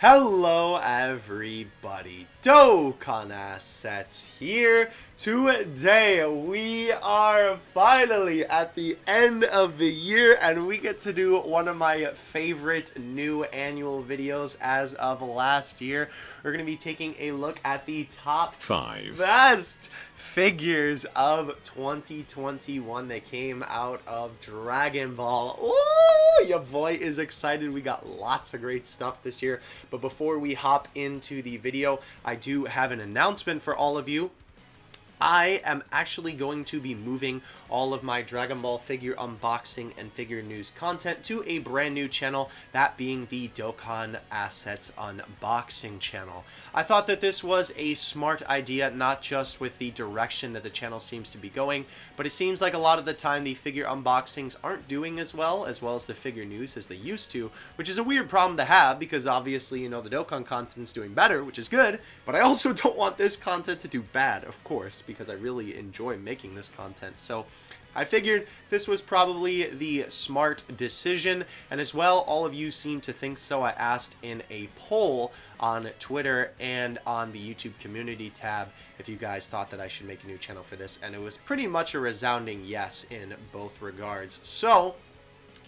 Hello everybody, Dokkan Assets here. Today we are finally at the end of the year and we get to do one of my favorite new annual videos as of last year. We're going to be taking a look at the top 5 best figures of 2021 that came out of Dragon Ball. Ooh, your boy is excited. We got lots of great stuff this year. But before we hop into the video, I do have an announcement for all of you. I am actually going to be moving all of my Dragon Ball figure unboxing and figure news content to a brand new channel, that being the Dokkan Assets Unboxing channel. I thought that this was a smart idea, not just with the direction that the channel seems to be going, but it seems like a lot of the time the figure unboxings aren't doing as well as the figure news as they used to, which is a weird problem to have because obviously, you know, the Dokkan content's doing better, which is good, but I also don't want this content to do bad, of course, because I really enjoy making this content. So I figured this was probably the smart decision, and as well, all of you seem to think so. I asked in a poll on Twitter and on the YouTube community tab if you guys thought that I should make a new channel for this, and it was pretty much a resounding yes in both regards. So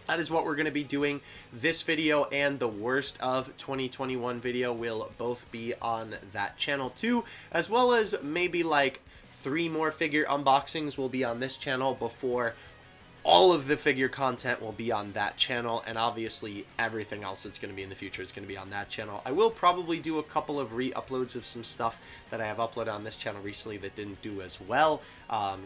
that is what we're going to be doing. This video and the worst of 2021 video will both be on that channel too, as well as maybe like 3 more figure unboxings will be on this channel before all of the figure content will be on that channel, and obviously everything else that's going to be in the future is going to be on that channel. I will probably do a couple of re-uploads of some stuff that I have uploaded on this channel recently that didn't do as well,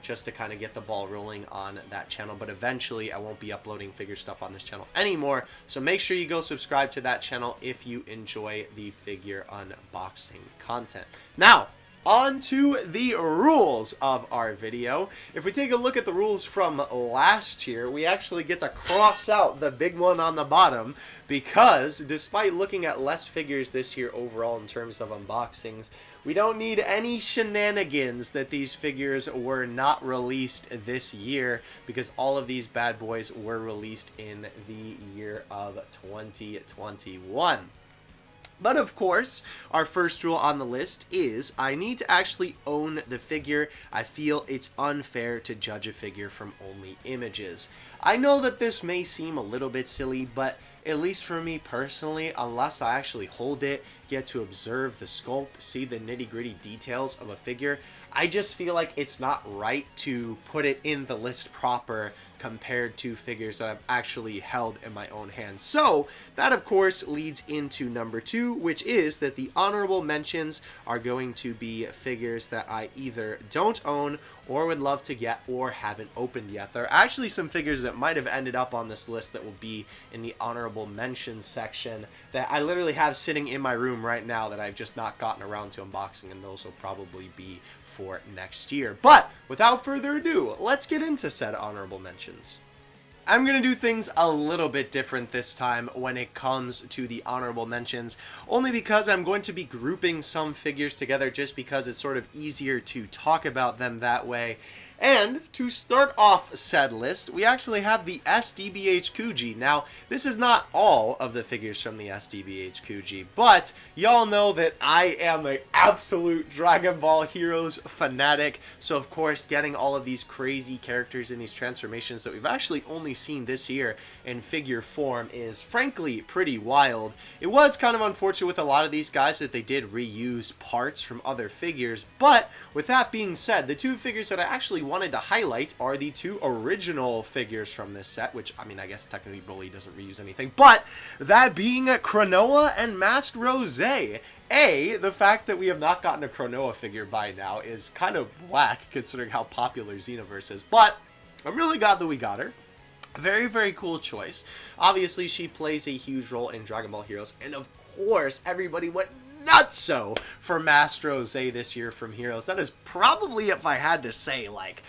just to kind of get the ball rolling on that channel, but eventually I won't be uploading figure stuff on this channel anymore, so make sure you go subscribe to that channel if you enjoy the figure unboxing content. Now, on to the rules of our video. If we take a look at the rules from last year, we actually get to cross out the big one on the bottom, because despite looking at less figures this year overall in terms of unboxings, we don't need any shenanigans that these figures were not released this year, because all of these bad boys were released in the year of 2021. But of course, our first rule on the list is I need to actually own the figure. I feel it's unfair to judge a figure from only images. I know that this may seem a little bit silly, but at least for me personally, unless I actually hold it, get to observe the sculpt, see the nitty-gritty details of a figure, I just feel like it's not right to put it in the list proper compared to figures that I've actually held in my own hands. So that of course leads into number 2, which is that the honorable mentions are going to be figures that I either don't own or would love to get or haven't opened yet. There are actually some figures that might have ended up on this list that will be in the honorable mentions section that I literally have sitting in my room right now that I've just not gotten around to unboxing, and those will probably be for next year. But without further ado, let's get into said honorable mentions. I'm going to do things a little bit different this time when it comes to the honorable mentions, only because I'm going to be grouping some figures together just because it's sort of easier to talk about them that way. And to start off said list, we actually have the SDBH Kuji. Now, this is not all of the figures from the SDBH Kuji, but y'all know that I am an absolute Dragon Ball Heroes fanatic, so of course getting all of these crazy characters in these transformations that we've actually only seen this year in figure form is frankly pretty wild. It was kind of unfortunate with a lot of these guys that they did reuse parts from other figures, but with that being said, the 2 figures that I actually wanted to highlight are the 2 original figures from this set, which, I mean, I guess technically Broly doesn't reuse anything, but that being Cronoa and Masked Rose. The fact that we have not gotten a Cronoa figure by now is kind of whack considering how popular Xenoverse is, but I'm really glad that we got her. Very, very cool choice. Obviously, she plays a huge role in Dragon Ball Heroes, and of course, everybody went nutso for Masked Rose this year from Heroes. That is probably, if I had to say, like,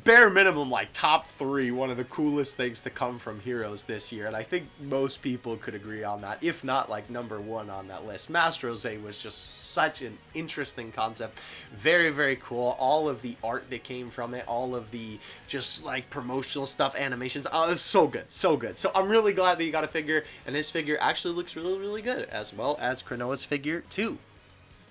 bare minimum, like top 3, one of the coolest things to come from Heroes this year, and I think most people could agree on that, if not like number 1 on that list. Master Rose was just such an interesting concept, very, very cool. All of the art that came from it, all of the just like promotional stuff, animations, it's so good, so good. So I'm really glad that you got a figure, and this figure actually looks really, really good, as well as Kranoa's figure too.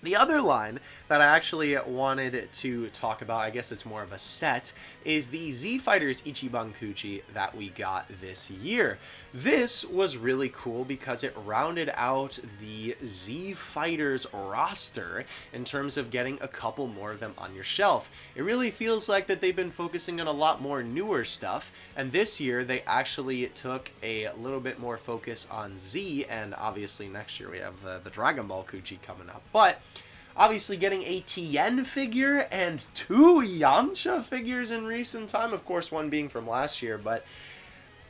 The other line that I actually wanted to talk about, I guess it's more of a set, is the Z Fighters Ichiban Kuchi that we got this year. This was really cool because it rounded out the Z Fighters roster in terms of getting a couple more of them on your shelf. It really feels like that they've been focusing on a lot more newer stuff, and this year they actually took a little bit more focus on Z, and obviously next year we have the Dragon Ball Kuchi coming up. But obviously getting a Tien figure and 2 Yamcha figures in recent time, of course one being from last year, but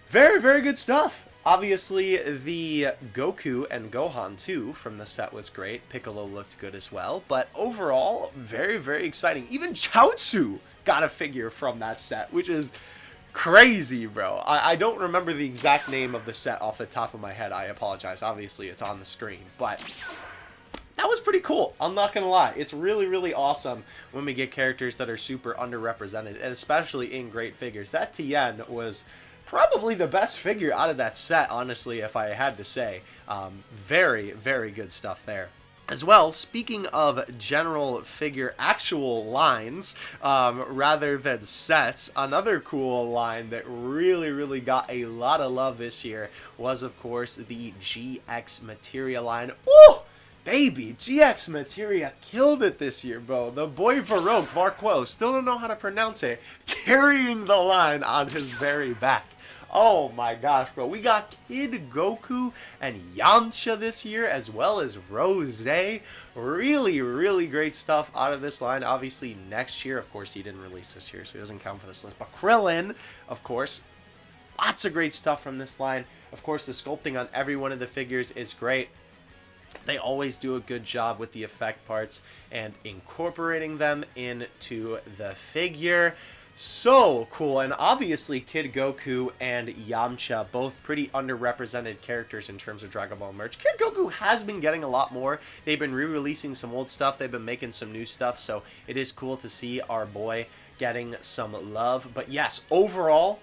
very, very good stuff. Obviously the Goku and Gohan too from the set was great. Piccolo looked good as well, but overall very, very exciting. Even Chaozu got a figure from that set, which is crazy, bro. I don't remember the exact name of the set off the top of my head. I apologize. Obviously it's on the screen, but that was pretty cool. I'm not gonna lie. It's really, really awesome when we get characters that are super underrepresented, and especially in great figures. That Tien was probably the best figure out of that set, honestly, if I had to say. Very, very good stuff there. As well, speaking of general figure actual lines, rather than sets, another cool line that really, really got a lot of love this year was, of course, the GX Materia line. Ooh! Baby, GX Materia killed it this year, bro. The boy Varquo, still don't know how to pronounce it, carrying the line on his very back. Oh my gosh, bro. We got Kid Goku and Yamcha this year, as well as Rose. Really, really great stuff out of this line. Obviously, next year, of course, he didn't release this year, so he doesn't count for this list. But Krillin, of course, lots of great stuff from this line. Of course, the sculpting on every one of the figures is great. They always do a good job with the effect parts and incorporating them into the figure. So cool. And obviously Kid Goku and Yamcha, both pretty underrepresented characters in terms of Dragon Ball merch. Kid Goku has been getting a lot more. They've been re-releasing some old stuff. They've been making some new stuff. So it is cool to see our boy getting some love. But yes, overall,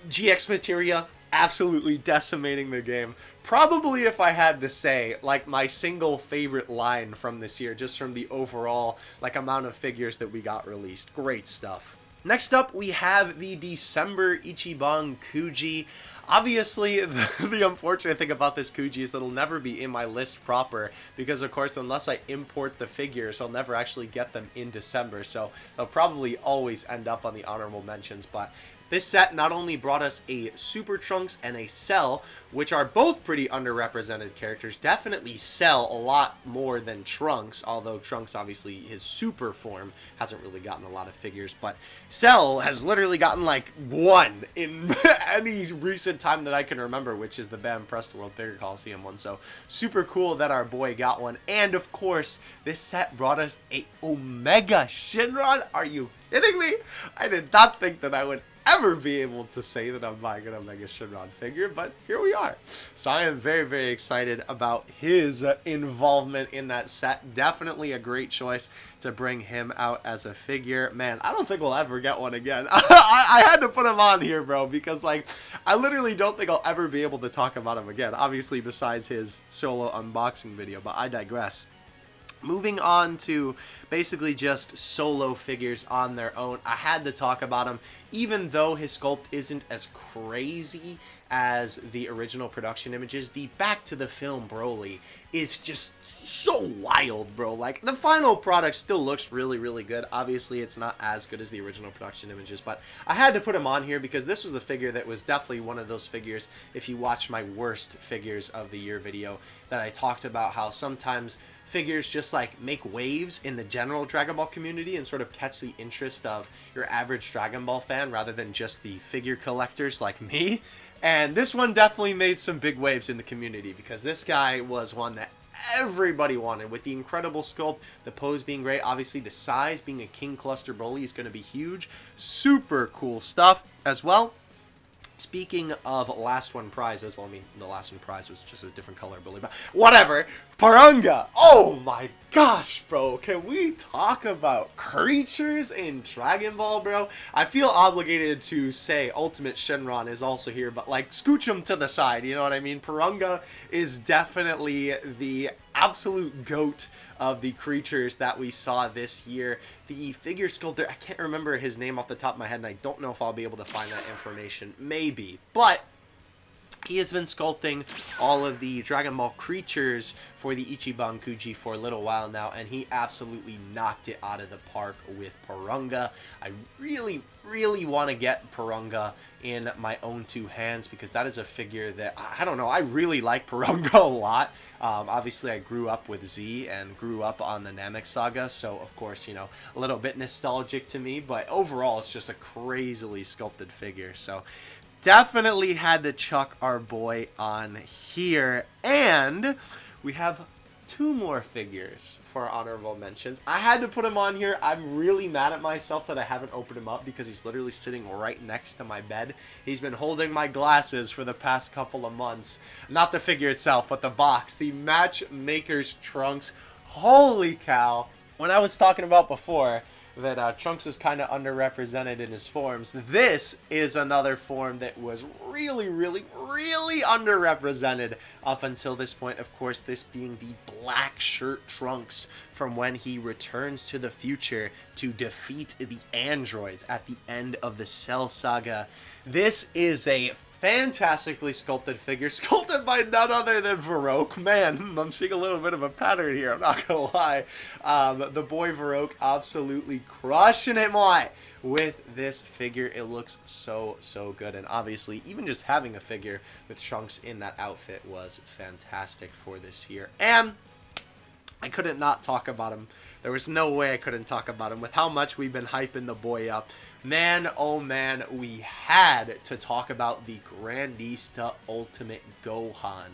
GX Materia absolutely decimating the game. Probably, if I had to say, like my single favorite line from this year, just from the overall like amount of figures that we got released. Great stuff. Next up, we have the December Ichiban Kuji. Obviously, the unfortunate thing about this Kuji is that it'll never be in my list proper because, of course, unless I import the figures, I'll never actually get them in December. So they'll probably always end up on the honorable mentions, but this set not only brought us a Super Trunks and a Cell, which are both pretty underrepresented characters. Definitely Cell a lot more than Trunks, although Trunks, obviously, his super form hasn't really gotten a lot of figures. But Cell has literally gotten like 1 in any recent time that I can remember, which is the Bam Press the World Figure Coliseum one. So super cool that our boy got one. And of course, this set brought us a Omega Shinron. Are you kidding me? I did not think that I would ever be able to say that I'm buying an Omega Shinron figure, but here we are. So I am very, very excited about his involvement in that set. Definitely a great choice to bring him out as a figure. Man, I don't think we'll ever get one again. I had to put him on here, bro, because like I literally don't think I'll ever be able to talk about him again, obviously besides his solo unboxing video, but I digress. Moving on to basically just solo figures on their own, I had to talk about him, even though his sculpt isn't as crazy as the original production images. The Back to the Film Broly is just so wild, bro. Like, the final product still looks really, really good. Obviously, it's not as good as the original production images, but I had to put him on here because this was a figure that was definitely one of those figures, if you watch my worst figures of the year video, that I talked about how sometimes figures just like make waves in the general Dragon Ball community and sort of catch the interest of your average Dragon Ball fan rather than just the figure collectors like me. And this one definitely made some big waves in the community because this guy was one that everybody wanted, with the incredible sculpt, the pose being great, obviously the size being a King Cluster Broly is going to be huge. Super cool stuff as well. Speaking of last one prizes, well, I mean, the last one prize was just a different color, but whatever. Parunga! Oh my gosh, bro. Can we talk about creatures in Dragon Ball, bro? I feel obligated to say Ultimate Shenron is also here, but like, scooch him to the side, you know what I mean? Parunga is definitely the absolute goat of the creatures that we saw this year. The figure sculptor, I can't remember his name off the top of my head, and I don't know if I'll be able to find that information. Maybe. But he has been sculpting all of the Dragon Ball creatures for the Ichiban Kuji for a little while now, and he absolutely knocked it out of the park with Parunga. I really, really want to get Parunga in my own two hands, because that is a figure that, I don't know, I really like Parunga a lot. Obviously, I grew up with Z and grew up on the Namek Saga, so of course, you know, a little bit nostalgic to me, but overall, it's just a crazily sculpted figure, so definitely had to chuck our boy on here. And we have two more figures for honorable mentions. I had to put him on here. I'm really mad at myself that I haven't opened him up, because he's literally sitting right next to my bed. He's been holding my glasses for the past couple of months. Not the figure itself, but the box. The Matchmaker's Trunks. Holy cow. When I was talking about before that Trunks was kind of underrepresented in his forms, this is another form that was really, really, really underrepresented up until this point. Of course, this being the black shirt Trunks from when he returns to the future to defeat the androids at the end of the Cell Saga. This is a fantastically sculpted figure, sculpted by none other than Varroque. Man, I'm seeing a little bit of a pattern here, I'm not gonna lie. The boy Varroque absolutely crushing it, boy, with this figure. It looks so, so good. And obviously, even just having a figure with Trunks in that outfit was fantastic for this year. And I couldn't not talk about him. There was no way I couldn't talk about him with how much we've been hyping the boy up. Man, oh man, we had to talk about the Grandista Ultimate Gohan.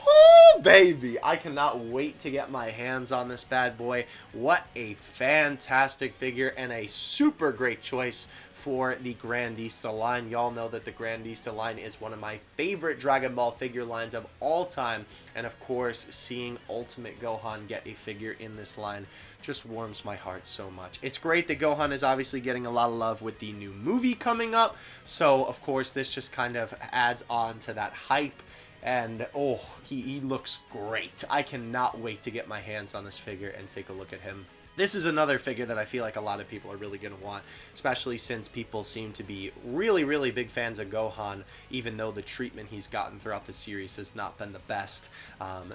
Oh, baby, I cannot wait to get my hands on this bad boy. What a fantastic figure, and a super great choice for the Grandista line. Y'all know that the Grandista line is one of my favorite Dragon Ball figure lines of all time. And of course, seeing Ultimate Gohan get a figure in this line just warms my heart so much. It's great that Gohan is obviously getting a lot of love with the new movie coming up. So, of course, this just kind of adds on to that hype. And, oh, he looks great. I cannot wait to get my hands on this figure and take a look at him. This is another figure that I feel like a lot of people are really going to want, especially since people seem to be really, really big fans of Gohan, even though the treatment he's gotten throughout the series has not been the best.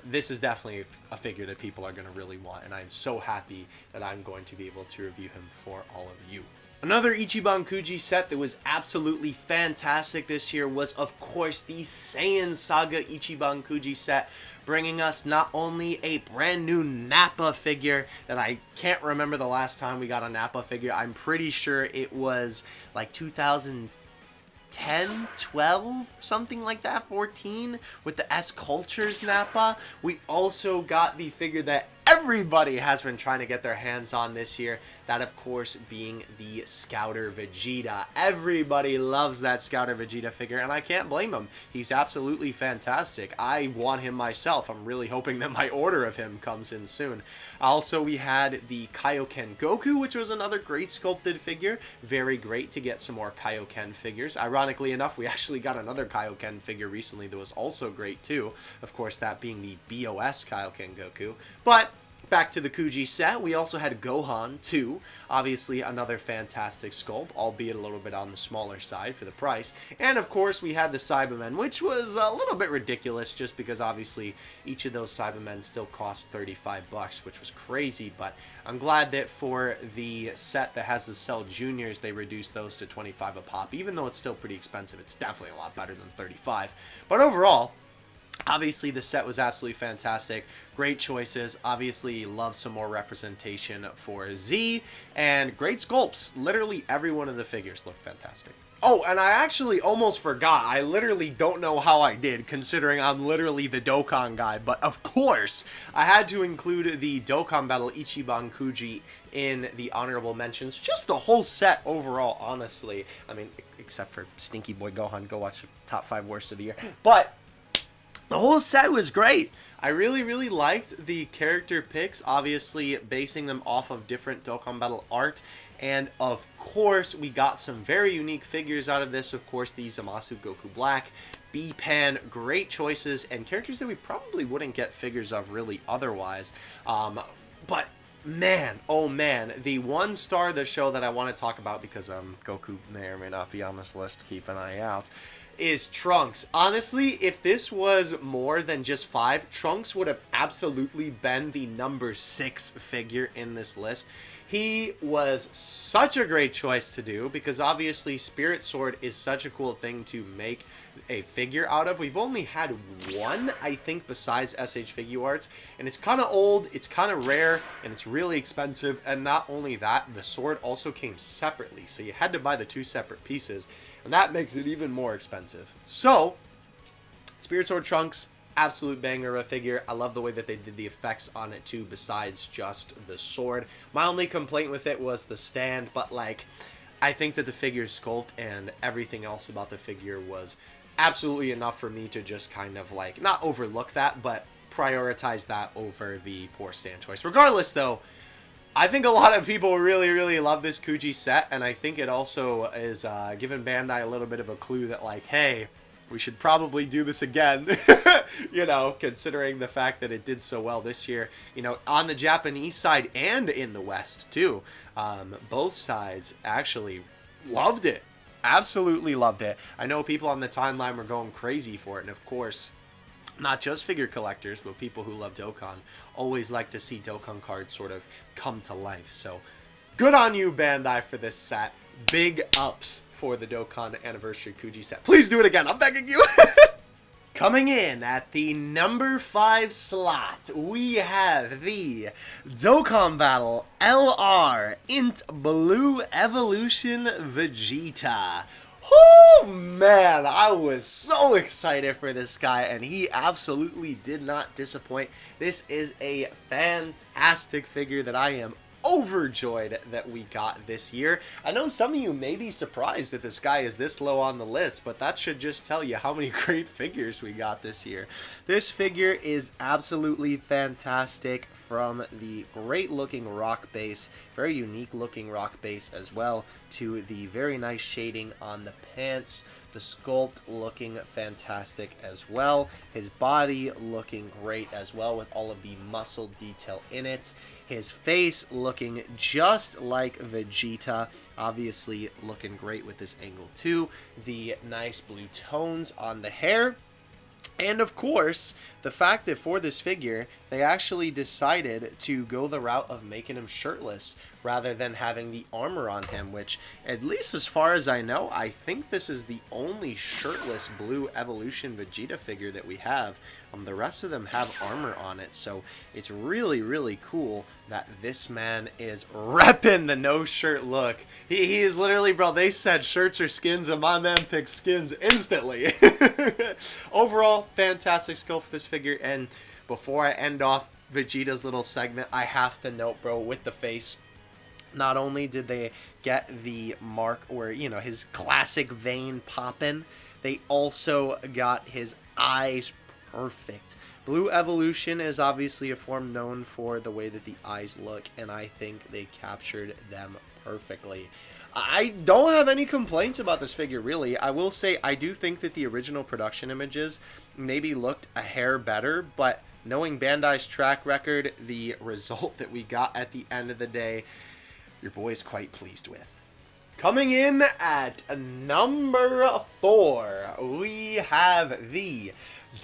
This is definitely a figure that people are going to really want, and I'm so happy that I'm going to be able to review him for all of you. Another Ichiban Kuji set that was absolutely fantastic this year was, of course, the Saiyan Saga Ichiban Kuji set, bringing us not only a brand new Nappa figure that I can't remember the last time we got a Nappa figure. I'm pretty sure it was like 2010, 12, something like that, 14, with the S Cultures Nappa. We also got the figure that everybody has been trying to get their hands on this year, that of course being the Scouter Vegeta. Everybody loves that Scouter Vegeta figure, and I can't blame him. He's absolutely fantastic. I want him myself. I'm really hoping that my order of him comes in soon. Also, we had the Kaioken Goku, which was another great sculpted figure. Very great to get some more Kaioken figures. Ironically enough, we actually got another Kaioken figure recently that was also great too. Of course, that being the BOS Kaioken Goku. But back to the Kuji set, we also had Gohan 2, obviously another fantastic sculpt, albeit a little bit on the smaller side for the price. And of course we had the Cybermen, which was a little bit ridiculous just because obviously each of those Cybermen still cost 35 bucks, which was crazy, but I'm glad that for the set that has the Cell Juniors, they reduced those to 25 a pop. Even though it's still pretty expensive, it's definitely a lot better than 35. But overall, obviously, the set was absolutely fantastic. Great choices. Obviously, love some more representation for Z. And great sculpts. Literally every one of the figures looked fantastic. Oh, and I actually almost forgot. I literally don't know how I did, considering I'm literally the Dokkan guy. But of course, I had to include the Dokkan Battle Ichiban Kuji in the honorable mentions. Just the whole set overall, honestly. I mean, except for Stinky Boy Gohan. Go watch the top 5 worst of the year. But the whole set was great. I really, really liked the character picks, obviously basing them off of different Dokkan Battle art. And of course, we got some very unique figures out of this. Of course, the Zamasu Goku Black, B-Pan, great choices, and characters that we probably wouldn't get figures of really otherwise. But man, oh man, the one star of the show that I want to talk about, because Goku may or may not be on this list, keep an eye out, is Trunks. Honestly, if this was more than just 5, Trunks would have absolutely been the number 6 figure in this list. He was such a great choice to do, because obviously Spirit Sword is such a cool thing to make a figure out of. We've only had one, I think, besides SH Figuarts, and it's kind of old, it's kind of rare, and it's really expensive. And not only that, the sword also came separately, so you had to buy the 2 separate pieces, and that makes it even more expensive. So, Spirit Sword Trunks, absolute banger of a figure. I love the way that they did the effects on it too, besides just the sword. My only complaint with it was the stand, but like, I think that the figure sculpt and everything else about the figure was absolutely enough for me to just kind of like, not overlook that, but prioritize that over the poor stand choice. Regardless though, I think a lot of people really, really love this Kuji set, and I think it also is giving Bandai a little bit of a clue that like, hey, we should probably do this again, you know, considering the fact that it did so well this year, you know, on the Japanese side and in the West too. Both sides actually loved it. Absolutely loved it. I know people on the timeline were going crazy for it, and of course, not just figure collectors, but people who love Dokkan always like to see Dokkan cards sort of come to life. So, good on you, Bandai, for this set. Big ups for the Dokkan Anniversary Kuji set. Please do it again. I'm begging you. Coming in at the number 5 slot, we have the Dokkan Battle LR Int Blue Evolution Vegeta. Oh man, I was so excited for this guy, and he absolutely did not disappoint. This is a fantastic figure that I am overjoyed that we got this year. I know some of you may be surprised that this guy is this low on the list, but that should just tell you how many great figures we got this year. This figure is absolutely fantastic, from the great looking rock base, very unique looking rock base as well, to the very nice shading on the pants, the sculpt looking fantastic as well, his body looking great as well with all of the muscle detail in it, his face looking just like Vegeta, obviously looking great with this angle too, the nice blue tones on the hair. And of course, the fact that for this figure, they actually decided to go the route of making him shirtless rather than having the armor on him, which, at least as far as I know, I think this is the only shirtless blue evolution Vegeta figure that we have. The rest of them have armor on it, so it's really, really cool that this man is repping the no shirt look. He is literally, bro, they said shirts or skins, and my man picked skins instantly. Overall, fantastic skill for this figure, and before I end off Vegeta's little segment, I have to note, bro, with the face, not only did they get the mark where, you know, his classic vein poppin', they also got his eyes perfect. Blue Evolution is obviously a form known for the way that the eyes look, and I think they captured them perfectly. I don't have any complaints about this figure, really. I will say I do think that the original production images maybe looked a hair better, but knowing Bandai's track record, the result that we got at the end of the day, your boy is quite pleased with. Coming in at number 4, we have the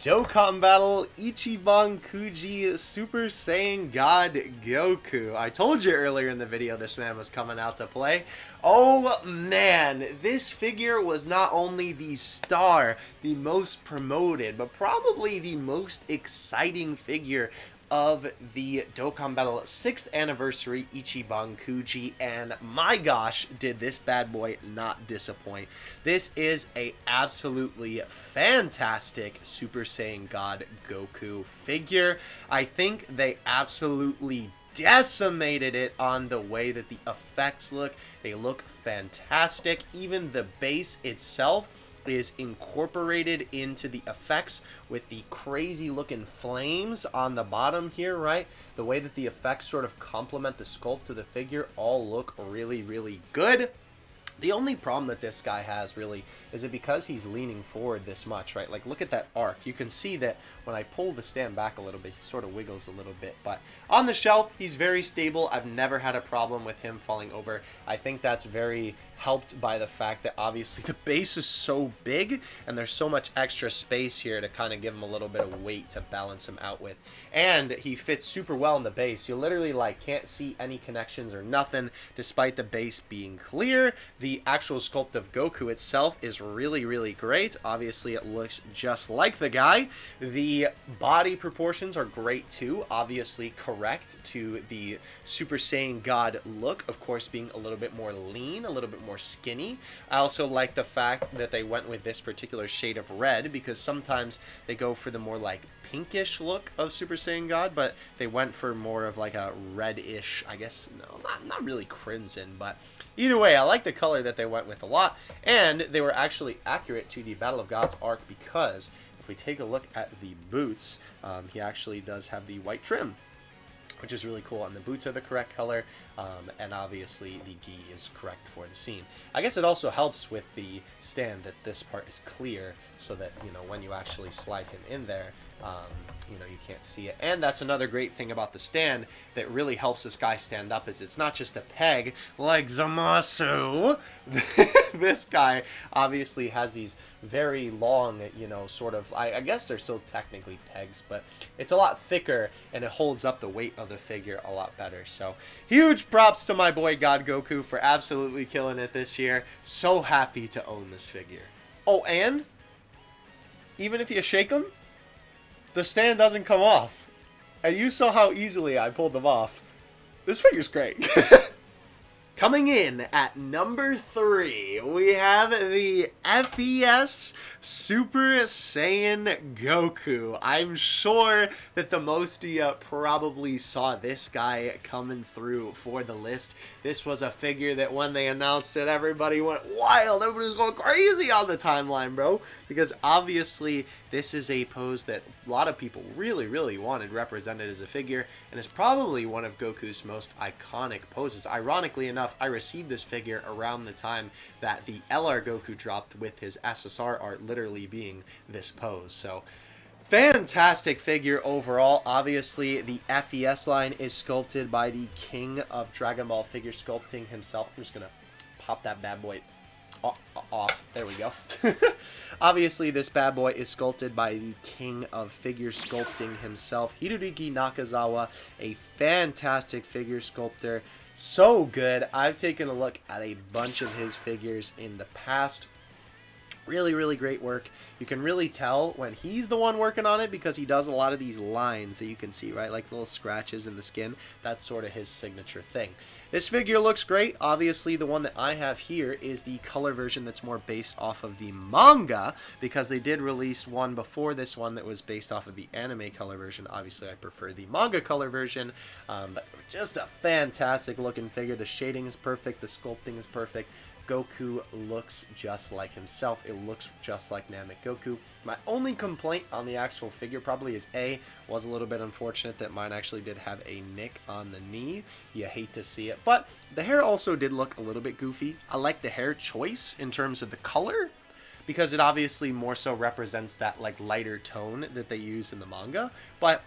Dokkan Battle Ichiban Kuji Super Saiyan God Goku. I told you earlier in the video this man was coming out to play. Oh man, this figure was not only the star, the most promoted, but probably the most exciting figure of the Dokkan Battle 6th Anniversary Ichiban Kuji, and my gosh, did this bad boy not disappoint. This is a absolutely fantastic Super Saiyan God Goku figure. I think they absolutely decimated it on the way that the effects look. They look fantastic. Even the base itself is incorporated into the effects with the crazy looking flames on the bottom here, right? The way that the effects sort of complement the sculpt of the figure all look really, really good. The only problem that this guy has, really, is that because he's leaning forward this much, right? Like, look at that arc. You can see that when I pull the stand back a little bit, he sort of wiggles a little bit. But on the shelf, he's very stable. I've never had a problem with him falling over. I think that's very helped by the fact that, obviously, the base is so big, and there's so much extra space here to kind of give him a little bit of weight to balance him out with. And he fits super well in the base. You literally, like, can't see any connections or nothing, despite the base being clear. The actual sculpt of Goku itself is really, really great. Obviously, it looks just like the guy. The body proportions are great too. Obviously correct to the Super Saiyan God look. Of course, being a little bit more lean, a little bit more skinny. I also like the fact that they went with this particular shade of red, because sometimes they go for the more like pinkish look of Super Saiyan God, but they went for more of like a reddish, I guess, no, not really crimson, but either way, I like the color that they went with a lot, and they were actually accurate to the Battle of Gods arc, because if we take a look at the boots, he actually does have the white trim, which is really cool, and the boots are the correct color, and obviously the gi is correct for the scene. I guess it also helps with the stand that this part is clear, so that, you know, when you actually slide him in there, you know, you can't see it. And that's another great thing about the stand that really helps this guy stand up, is it's not just a peg like Zamasu. This guy obviously has these very long, you know, sort of, I guess they're still technically pegs, but it's a lot thicker and it holds up the weight of the figure a lot better. So huge props to my boy God Goku for absolutely killing it this year. So happy to own this figure. Oh, and even if you shake him, the stand doesn't come off. And you saw how easily I pulled them off. This figure's great. Coming in at number 3, we have the FPS Super Saiyan Goku. I'm sure that the most of you probably saw this guy coming through for the list. This was a figure that when they announced it, everybody went wild. Everybody was going crazy on the timeline, bro. Because obviously, this is a pose that a lot of people really, really wanted represented as a figure, and is probably one of Goku's most iconic poses. Ironically enough, I received this figure around the time that the LR Goku dropped, with his SSR art literally being this pose. So, fantastic figure overall. Obviously, the FES line is sculpted by the king of Dragon Ball figure sculpting himself. I'm just going to pop that bad boy off. There we go. Obviously, this bad boy is sculpted by the king of figure sculpting himself, Hiroyuki Nakazawa, a fantastic figure sculptor. So good. I've taken a look at a bunch of his figures in the past. Really, really great work. You can really tell when he's the one working on it, because he does a lot of these lines that you can see, right? Like little scratches in the skin. That's sort of his signature thing. This figure looks great. Obviously, the one that I have here is the color version that's more based off of the manga, because they did release one before this one that was based off of the anime color version. Obviously, I prefer the manga color version, but just a fantastic looking figure. The shading is perfect. The sculpting is perfect. Goku looks just like himself. It looks just like Namek Goku. My only complaint on the actual figure probably is was a little bit unfortunate that mine actually did have a nick on the knee. You hate to see it. But the hair also did look a little bit goofy. I like the hair choice in terms of the color, because it obviously more so represents that like lighter tone that they use in the manga. But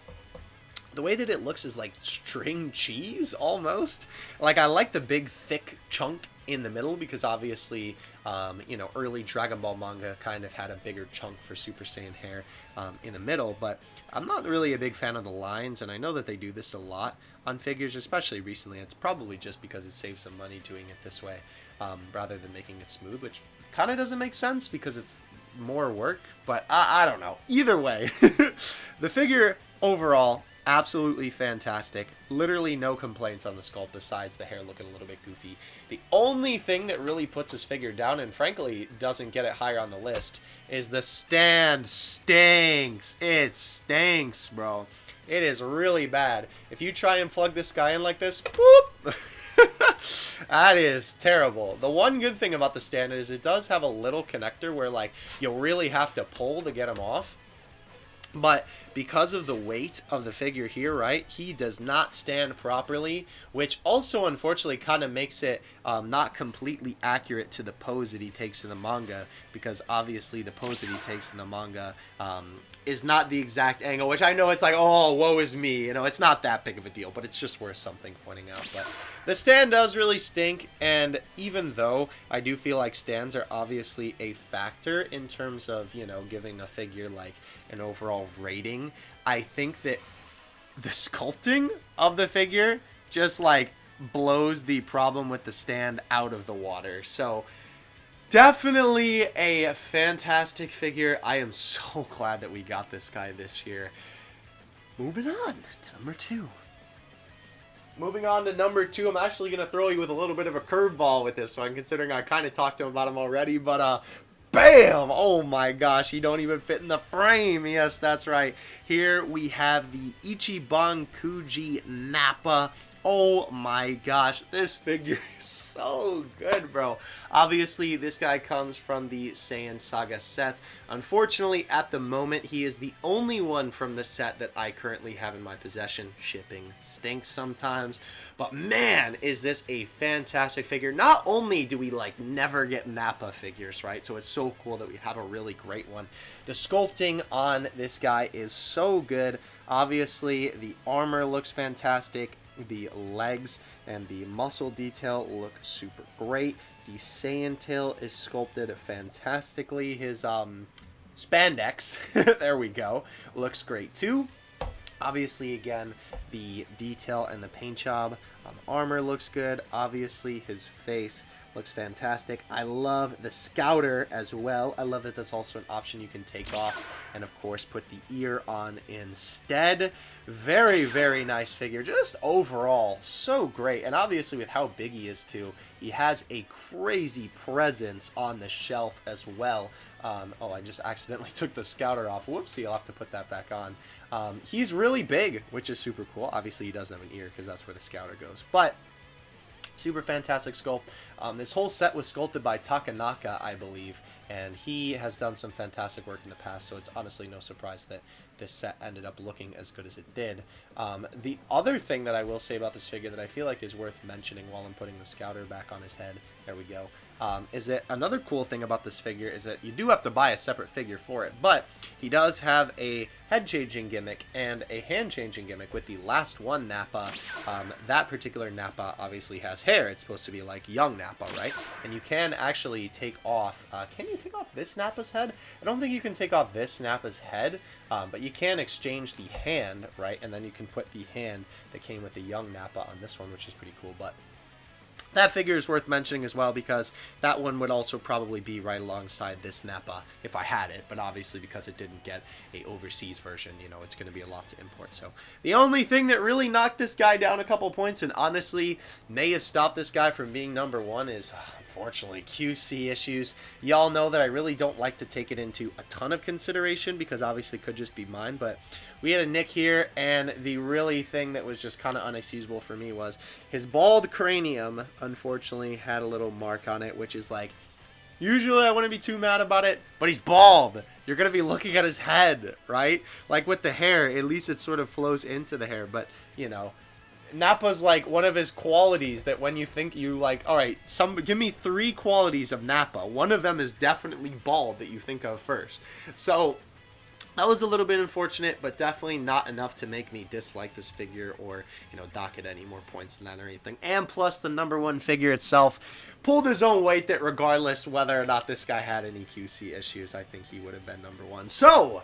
the way that it looks is like string cheese almost. Like, I like the big thick chunk in the middle, because obviously, you know, early Dragon Ball manga kind of had a bigger chunk for Super Saiyan hair in the middle, but I'm not really a big fan of the lines, and I know that they do this a lot on figures, especially recently. It's probably just because it saves some money doing it this way, rather than making it smooth, which kind of doesn't make sense because it's more work, but I don't know. Either way, the figure overall, Absolutely fantastic. Literally no complaints on the sculpt besides the hair looking a little bit goofy. The only thing that really puts his figure down, and frankly doesn't get it higher on the list, is the stand stinks. It stinks, bro. It is really bad. If you try and plug this guy in like this, boop, that is terrible. The one good thing about the stand is it does have a little connector where, like, you'll really have to pull to get him off. But because of the weight of the figure here, right, he does not stand properly, which also unfortunately kind of makes it not completely accurate to the pose that he takes in the manga, because obviously the pose that he takes in the manga is not the exact angle, which I know it's like, oh, woe is me, you know, it's not that big of a deal, but it's just worth something pointing out. But the stand does really stink, and even though I do feel like stands are obviously a factor in terms of, you know, giving a figure like an overall rating, I think that the sculpting of the figure just like blows the problem with the stand out of the water. So definitely a fantastic figure. I am so glad that we got this guy this year. Moving on to number 2. Moving on to number 2, I'm actually going to throw you with a little bit of a curveball with this one, considering I kind of talked to him about him already, but bam! Oh my gosh, he don't even fit in the frame. Yes, that's right. Here we have the Ichiban Kuji Nappa. Oh my gosh, this figure is so good, bro. Obviously, this guy comes from the Saiyan Saga set. Unfortunately, at the moment, he is the only one from the set that I currently have in my possession. Shipping stinks sometimes, but man, is this a fantastic figure. Not only do we like never get Nappa figures, right? So it's so cool that we have a really great one. The sculpting on this guy is so good. Obviously, the armor looks fantastic. The legs and the muscle detail look super great. The Saiyan tail is sculpted fantastically. His spandex, there we go, looks great too. Obviously, again, the detail and the paint job on the armor looks good. Obviously, his face looks fantastic. I love the scouter as well. I love that that's also an option you can take off and, of course, put the ear on instead. Very, very nice figure. Just overall, so great. And obviously, with how big he is, too, he has a crazy presence on the shelf as well. Oh, I just accidentally took the scouter off. Whoopsie, I'll have to put that back on. He's really big, which is super cool. Obviously, he doesn't have an ear because that's where the scouter goes. But super fantastic sculpt. This whole set was sculpted by Takanaka, I believe, and he has done some fantastic work in the past, so it's honestly no surprise that this set ended up looking as good as it did. The other thing that I will say about this figure that I feel like is worth mentioning while I'm putting the scouter back on his head, there we go, is that another cool thing about this figure is that you do have to buy a separate figure for it, but he does have a head-changing gimmick and a hand-changing gimmick with the last one Nappa. That particular Nappa obviously has hair. It's supposed to be like young Nappa, right? And you can actually take off, can you take off this Nappa's head? I don't think you can take off this Nappa's head, but you can exchange the hand, right? And then you can put the hand that came with the young Nappa on this one, which is pretty cool. But that figure is worth mentioning as well because that one would also probably be right alongside this Nappa if I had it, but obviously because it didn't get a overseas version, you know, it's going to be a lot to import. So the only thing that really knocked this guy down a couple points and honestly may have stopped this guy from being number 1 is unfortunately QC issues. Y'all know that I really don't like to take it into a ton of consideration because obviously it could just be mine, but we had a nick here, and the really thing that was just kind of unexcusable for me was his bald cranium, unfortunately, had a little mark on it, which is like, usually I wouldn't be too mad about it, but he's bald. You're going to be looking at his head, right? Like with the hair, at least it sort of flows into the hair, but, you know, Nappa's like one of his qualities that when you think you like, all right, give me 3 qualities of Nappa. One of them is definitely bald that you think of first. So that was a little bit unfortunate, but definitely not enough to make me dislike this figure or, you know, dock it any more points than that or anything. And plus, the number 1 figure itself pulled his own weight that regardless whether or not this guy had any QC issues, I think he would have been number 1. So,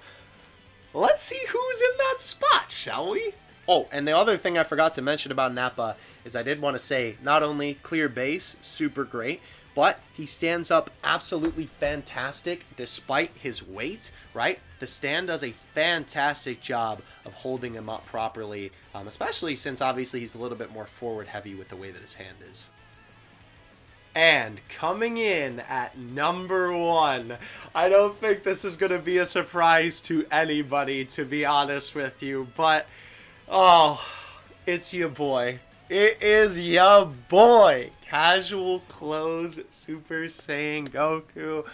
let's see who's in that spot, shall we? Oh, and the other thing I forgot to mention about Nappa is I did want to say, not only clear base, super great, but he stands up absolutely fantastic despite his weight, right? The stand does a fantastic job of holding him up properly, especially since obviously he's a little bit more forward heavy with the way that his hand is. And coming in at number 1, I don't think this is going to be a surprise to anybody, to be honest with you, but, oh, it's your boy. It is your boy, Casual Clothes Super Saiyan Goku.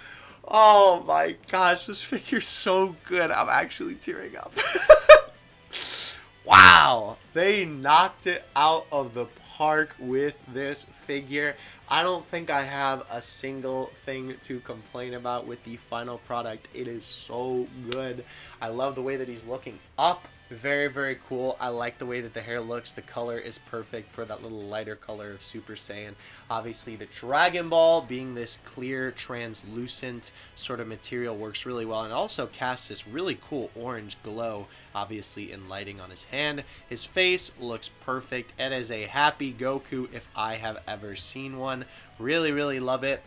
Oh my gosh, this figure's so good. I'm actually tearing up. Wow, they knocked it out of the park with this figure. I don't think I have a single thing to complain about with the final product. It is so good. I love the way that he's looking up. Very, very cool. I like the way that the hair looks. The color is perfect for that little lighter color of Super Saiyan. Obviously, the Dragon Ball being this clear, translucent sort of material works really well, and also casts this really cool orange glow, obviously in lighting on his hand. His face looks perfect. It is a happy Goku if I have ever seen one. Really, really love it.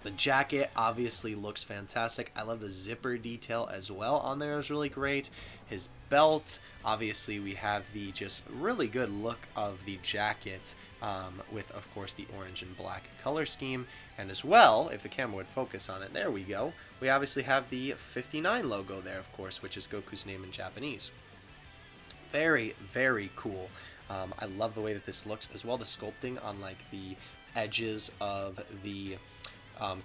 The jacket obviously looks fantastic. I love the zipper detail as well on there. Is really great. His belt, obviously we have the just really good look of the jacket with, of course, the orange and black color scheme. And as well, if the camera would focus on it, there we go. We obviously have the 59 logo there, of course, which is Goku's name in Japanese. Very, very cool. I love the way that this looks as well. The sculpting on like the edges of the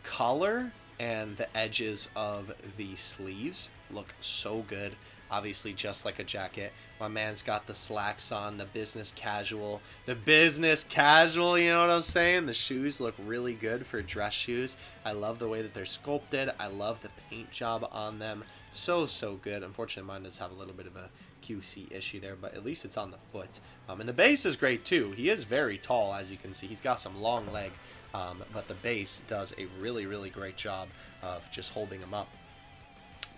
collar and the edges of the sleeves look so good. Obviously, just like a jacket. My man's got the slacks on, the business casual. The business casual, you know what I'm saying? The shoes look really good for dress shoes. I love the way that they're sculpted. I love the paint job on them. So, so good. Unfortunately, mine does have a little bit of a QC issue there, but at least it's on the foot. And the base is great, too. He is very tall, as you can see. He's got some long leg, but the base does a really, really great job of just holding him up.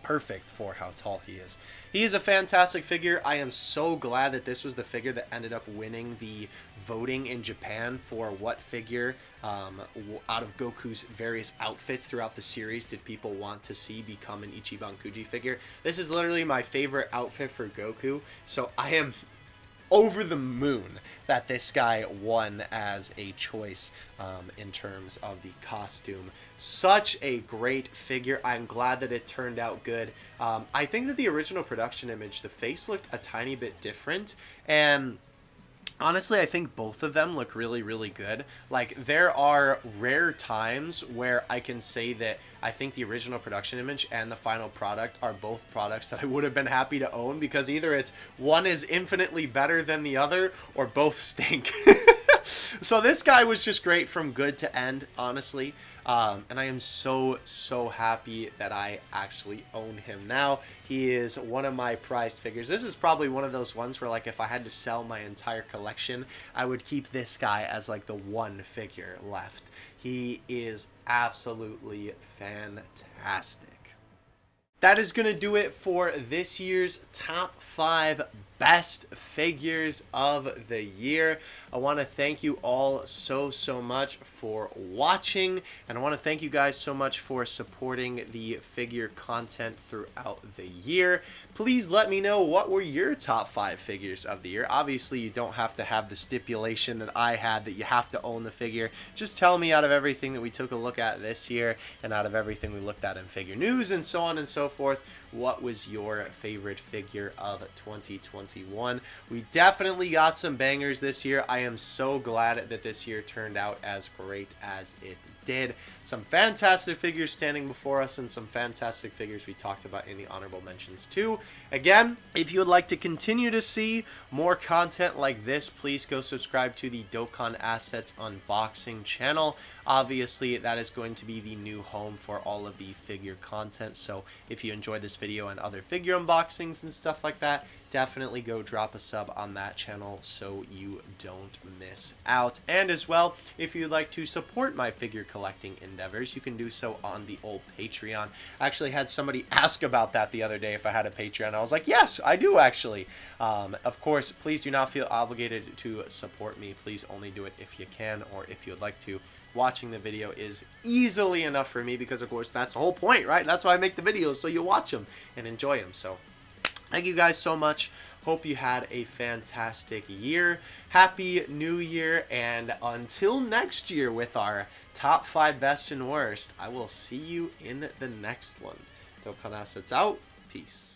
Perfect for how tall he is. He is a fantastic figure. I am so glad that this was the figure that ended up winning the voting in Japan for what figure out of Goku's various outfits throughout the series did people want to see become an Ichiban Kuji figure. This is literally my favorite outfit for Goku, so I am over the moon that this guy won as a choice in terms of the costume. Such a great figure. I'm glad that it turned out good. I think that the original production image, the face looked a tiny bit different, and honestly, I think both of them look really, really good. Like, there are rare times where I can say that I think the original production image and the final product are both products that I would have been happy to own, because either it's one is infinitely better than the other or both stink. So this guy was just great from good to end, honestly. And I am so, so happy that I actually own him now. He is one of my prized figures. This is probably one of those ones where, like, if I had to sell my entire collection, I would keep this guy as, like, the one figure left. He is absolutely fantastic. That is going to do it for this year's top 5 best figures of the year. I want to thank you all so, so much for watching, and I want to thank you guys so much for supporting the figure content throughout the year. Please let me know, what were your top 5 figures of the year. Obviously, you don't have to have the stipulation that I had that you have to own the figure. Just tell me, out of everything that we took a look at this year and out of everything we looked at in figure news and so on and so forth, what was your favorite figure of 2021? We definitely got some bangers this year. I am so glad that this year turned out as great as it did. Some fantastic figures standing before us, and some fantastic figures we talked about in the honorable mentions too. Again, if you would like to continue to see more content like this, please go subscribe to the Dokkan Assets Unboxing channel. Obviously, that is going to be the new home for all of the figure content. So if you enjoyed this video and other figure unboxings and stuff like that, definitely go drop a sub on that channel so you don't miss out. And as well, if you'd like to support my figure collecting endeavors, you can do so on the old Patreon. I actually had somebody ask about that the other day, if I had a Patreon. I was like, yes, I do actually. Of course, please do not feel obligated to support me. Please only do it if you can, or if you would like to. watching the video is easily enough for me, because of course that's the whole point, right? That's why I make the videos, so you watch them and enjoy them. So thank you guys so much. Hope you had a fantastic year. Happy New Year. And until next year with our top 5 best and worst, I will see you in the next one. Dokkan Assets out. Peace.